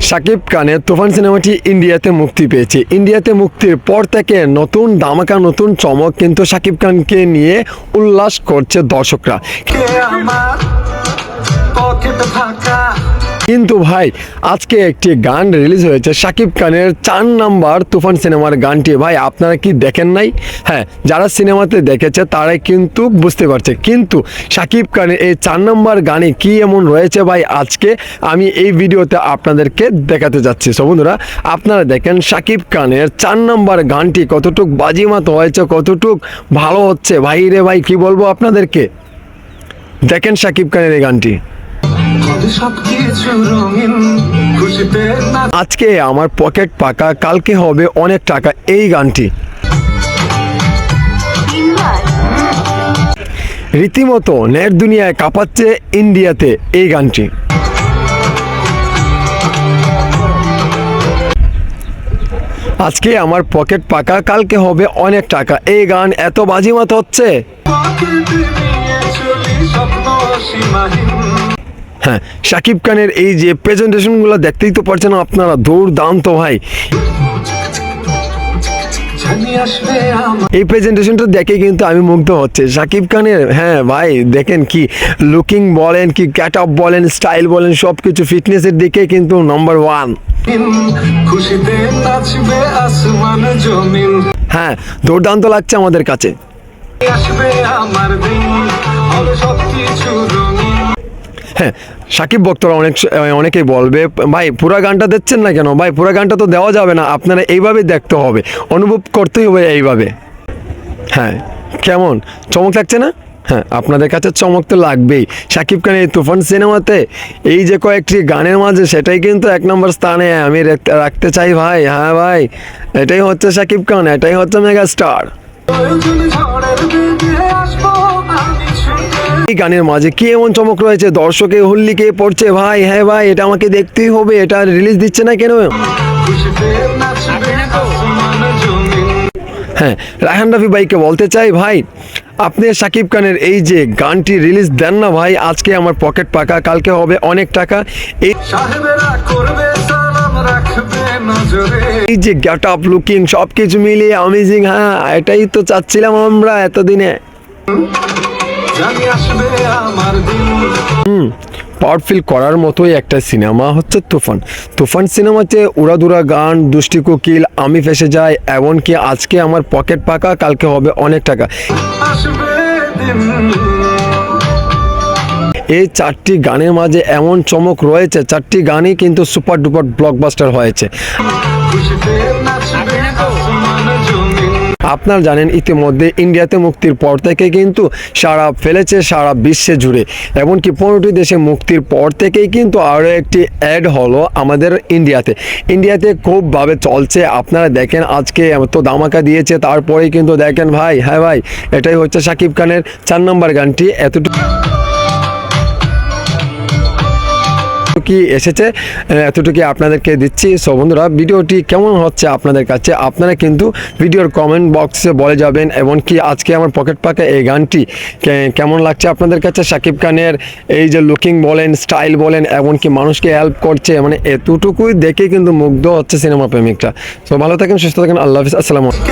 শাকিব খানের তুফান সিনেমাটি ইন্ডিয়াতে মুক্তি পেয়েছে। ইন্ডিয়াতে মুক্তির পর থেকে নতুন ধামাকা, নতুন চমক কিন্তু শাকিব খানকে নিয়ে উল্লাস করছে দর্শকরা। কিন্তু ভাই আজকে একটি গান রিলিজ হয়েছে শাকিব খানের 4 নাম্বার তুফান সিনেমার গানটি। ভাই আপনারা কি দেখেন নাই? হ্যাঁ, যারা সিনেমাতে দেখেছে তারাই কিন্তু বুঝতে পারছে। কিন্তু শাকিব খানের এই 4 নাম্বার গানে কি এমন রয়েছে ভাই, আজকে আমি এই ভিডিওতে আপনাদেরকে দেখাতে যাচ্ছি। সো বন্ধুরা, আপনারা দেখেন শাকিব খানের 4 নাম্বার গানটি কতটুক বাজিমাত হয়েছে, কতটুক ভালো হচ্ছে। ভাই রে ভাই, কি বলবো আপনাদেরকে, দেখেন শাকিব খানের এই গানটি। আজকে আমার পকেট পাকা, কালকে হবে অনেক টাকা, এই গানটি রীতিমতো নেট দুনিয়ায় কাঁপাচ্ছে ইন্ডিয়াতে এই গানটি। আজকে আমার পকেট পাকা, কালকে হবে অনেক টাকা, এই গান এত বাজিমাত হচ্ছে। হ্যাঁ, শাকিব খানের এই যে প্রেজেন্টেশনগুলো দেখতেই তো পারছেন আপনারা, দুর্দান্ত ভাই। এই প্রেজেন্টেশনটা দেখে কিন্তু আমি মুগ্ধ হচ্ছে শাকিব খানের। হ্যাঁ ভাই, দেখেন কি লুকিং বলেন, কি গেট আপ বলেন, স্টাইল বলেন, সব কিছু ফিটনেসের দিকে কিন্তু নাম্বার 1। হ্যাঁ, দুর্দান্ত লাগছে আমাদের কাছে। হ্যাঁ, শাকিব ভক্তরা অনেকেই বলবে ভাই পুরো গানটা দিচ্ছেন না কেন? ভাই পুরো গানটা তো দেওয়া যাবে না, আপনারা এইভাবে দেখতে হবে, অনুভব করতেই হবে এইভাবে। হ্যাঁ, কেমন চমক লাগছে না? হ্যাঁ, আপনাদের কাছে চমক তো লাগবেই। শাকিব খানের এই তুফান সিনেমাতে এই যে কয়েকটি গানের মাঝে সেটাই কিন্তু 1 নম্বর স্থানে আমি রাখতে চাই ভাই। হ্যাঁ ভাই, এটাই হচ্ছে শাকিব খান, এটাই হচ্ছে মেগা স্টার। এই গানের মাঝে কি এমন চমক রয়েছে, দর্শকে হুল্লিকে পড়ছে ভাই। হ্যাঁ ভাই, এটা আমাকে দেখতেই হবে, এটা রিলিজ দিচ্ছে না কেন? হ্যাঁ, রায়হান রাফি ভাইকে বলতে চাই ভাই, আপনি শাকিব খানের এই যে গানটি রিলিজ দেন না ভাই। আজকে আমার পকেট পাকা, কালকে হবে অনেক টাকা, এই যে গেট আপ, লুকিং, সব কিছু মিলিয়ে অ্যামেজিং। হ্যাঁ, এটাই তো চাচ্ছিলাম আমরা এতদিনে। পাওয়ারফুল করার মতোই একটা সিনেমা হচ্ছে তুফান। তুফান সিনেমাতে উড়াদুরা গান, দুষ্টি কোকিল, আমি ফেসে যাই, এমনকি আজকে আমার পকেট পাকা, কালকে হবে অনেক টাকা, এই 4টি গানের মাঝে এমন চমক রয়েছে। 4টি গানই কিন্তু সুপার ডুপার ব্লকবাস্টার হয়েছে। আপনারা জানেন ইতিমধ্যে ইন্ডিয়াতে মুক্তির পর থেকে কিন্তু সারা ফেলেছে সারা বিশ্বে জুড়ে, এমনকি 15টি দেশে মুক্তির পর থেকেই কিন্তু আরও একটি অ্যাড হলো আমাদের ইন্ডিয়াতে খুবভাবে চলছে। আপনারা দেখেন আজকে তো ধামাকা দিয়েছে, তারপরেই কিন্তু দেখেন ভাই। হ্যাঁ ভাই, এটাই হচ্ছে শাকিব খানের 4 নম্বর গানটি। এতটুকু কি এসেছে, এতটুকু আপনাদেরকে দিচ্ছি। সো বন্ধুরা, ভিডিওটি কেমন হচ্ছে আপনাদের কাছে, আপনারা কিন্তু ভিডিওর কমেন্ট বক্সে বলে যাবেন। এমনকি আজকে আমার পকেট পাকা এই গানটি কেমন লাগছে আপনাদের কাছে। শাকিব খানের এই যে লুকিং বলেন, স্টাইল বলেন, এমনকি মানুষকে হেল্প করছে, মানে এতটুকুই দেখে কিন্তু মুগ্ধ হচ্ছে সিনেমা প্রেমিকরা। সো ভালো থাকেন, সুস্থ থাকেন, আল্লাহ হাফিজ, আসসালামু আলাইকুম।